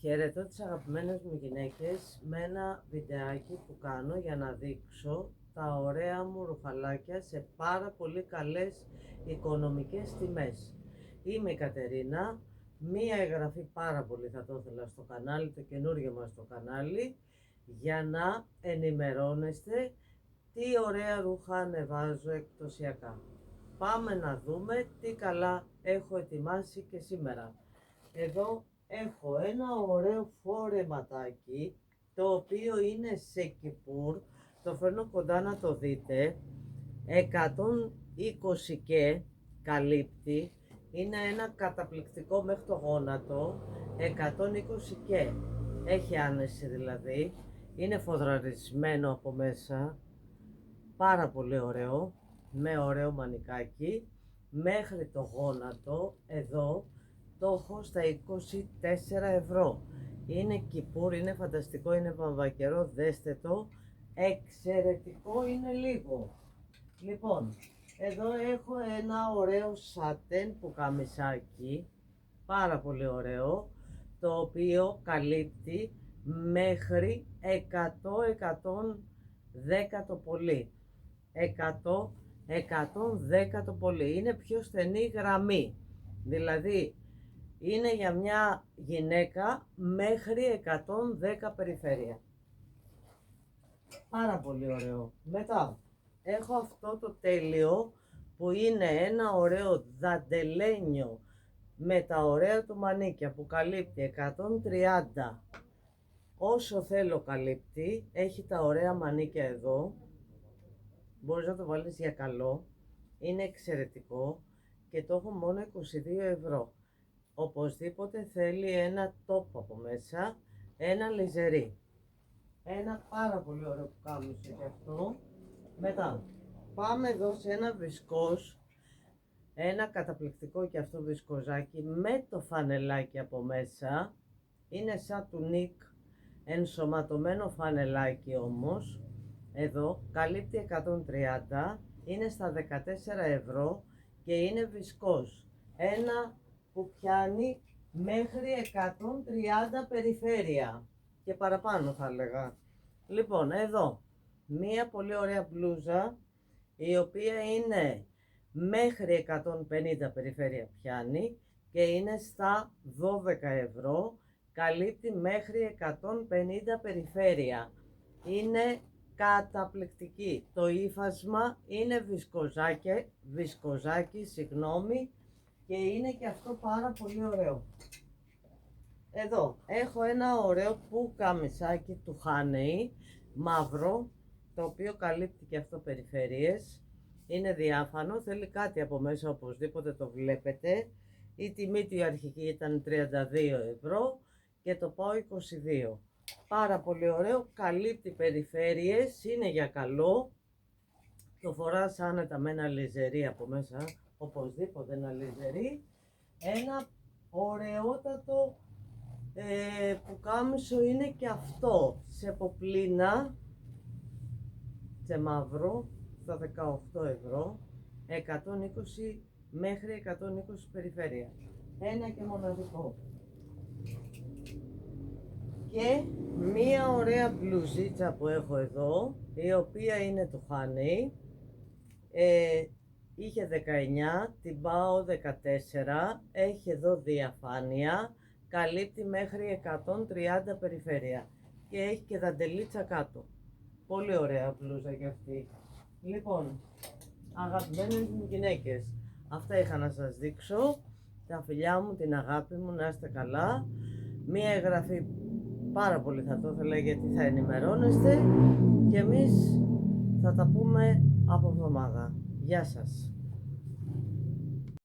Χαιρετώ τις αγαπημένες μου γυναίκες με ένα βιντεάκι που κάνω για να δείξω τα ωραία μου ρουφαλάκια σε πάρα πολύ καλές οικονομικές τιμές. Είμαι η Κατερίνα, μία εγγραφή πάρα πολύ θα το ήθελα στο κανάλι, το καινούργιο μας το κανάλι, για να ενημερώνεστε τι ωραία ρούχα ανεβάζω εκπτωσιακά. Πάμε να δούμε τι καλά έχω ετοιμάσει και σήμερα. Εδώ έχω ένα ωραίο φορεματάκι, το οποίο είναι σε κιπούρ, το φέρνω κοντά να το δείτε, 120 και καλύπτει, είναι ένα καταπληκτικό μέχρι το γόνατο, 120 και, έχει άνεση δηλαδή, είναι φοδραρισμένο από μέσα, πάρα πολύ ωραίο, με ωραίο μανικάκι, μέχρι το γόνατο, εδώ, το έχω στα 24 ευρώ. Είναι κιπούρ, είναι φανταστικό, είναι βαμβακερό, δέστε το, εξαιρετικό, είναι λίγο. Λοιπόν, εδώ έχω ένα ωραίο σατέν πουκαμισάκι, πάρα πολύ ωραίο, το οποίο καλύπτει μέχρι 100-110 το πολύ. 100-110 το πολύ. Είναι πιο στενή γραμμή. Δηλαδή, είναι για μια γυναίκα μέχρι 110 περιφέρεια. Πάρα πολύ ωραίο. Μετά, έχω αυτό το τέλειο που είναι ένα ωραίο δαντελένιο με τα ωραία του μανίκια που καλύπτει 130. Όσο θέλω καλύπτει, έχει τα ωραία μανίκια εδώ. Μπορείς να το βάλεις για καλό. Είναι εξαιρετικό και το έχω μόνο 22 ευρώ. Οπωσδήποτε θέλει ένα τόπο από μέσα, ένα λιζερί. Ένα πάρα πολύ ωραίο πουκάμισο και αυτό. Μετά, πάμε εδώ σε ένα βισκός, ένα καταπληκτικό και αυτό βισκοζάκι με το φανελάκι από μέσα. Είναι σαν του Νικ, ενσωματωμένο φανελάκι όμως. Εδώ καλύπτει 130, είναι στα 14 ευρώ και είναι βισκός. Ένα που πιάνει μέχρι 130 περιφέρεια και παραπάνω θα έλεγα. Λοιπόν, εδώ μία πολύ ωραία μπλούζα η οποία είναι μέχρι 150 περιφέρεια πιάνει και είναι στα 12 ευρώ, καλύπτει μέχρι 150 περιφέρεια. Είναι καταπληκτική. Το ύφασμα είναι βισκοζάκι, συγγνώμη, και είναι και αυτό πάρα πολύ ωραίο. Εδώ έχω ένα ωραίο πουκαμισάκι του Honey, μαύρο, το οποίο καλύπτει και αυτό περιφέρειες. Είναι διάφανο, θέλει κάτι από μέσα, οπωσδήποτε το βλέπετε. Η τιμή του αρχική ήταν 32 ευρώ και το πάω 22. Πάρα πολύ ωραίο, καλύπτει περιφέρειες, είναι για καλό. Το φοράς άνετα με ένα λιζερί από μέσα, οπωσδήποτε ένα λιζερί. Ένα ωραιότατο πουκάμισο είναι και αυτό, σε ποπλίνα, σε μαύρο, στα 18 ευρώ, 120 μέχρι 120 περιφέρεια. Ένα και μοναδικό. Και μία ωραία μπλουζίτσα που έχω εδώ, η οποία είναι του Honey, είχε 19, την πάω 14, έχει εδώ διαφάνεια, καλύπτει μέχρι 130 περιφέρεια και έχει και δαντελίτσα κάτω. Πολύ ωραία μπλούζα και αυτή. Λοιπόν, αγαπημένες μου γυναίκες, αυτά είχα να σας δείξω. Τα φιλιά μου, την αγάπη μου, να είστε καλά. Μία εγγραφή πάρα πολύ θα το ήθελα, γιατί θα ενημερώνεστε και εμείς θα τα πούμε από εβδομάδα. Γεια σας.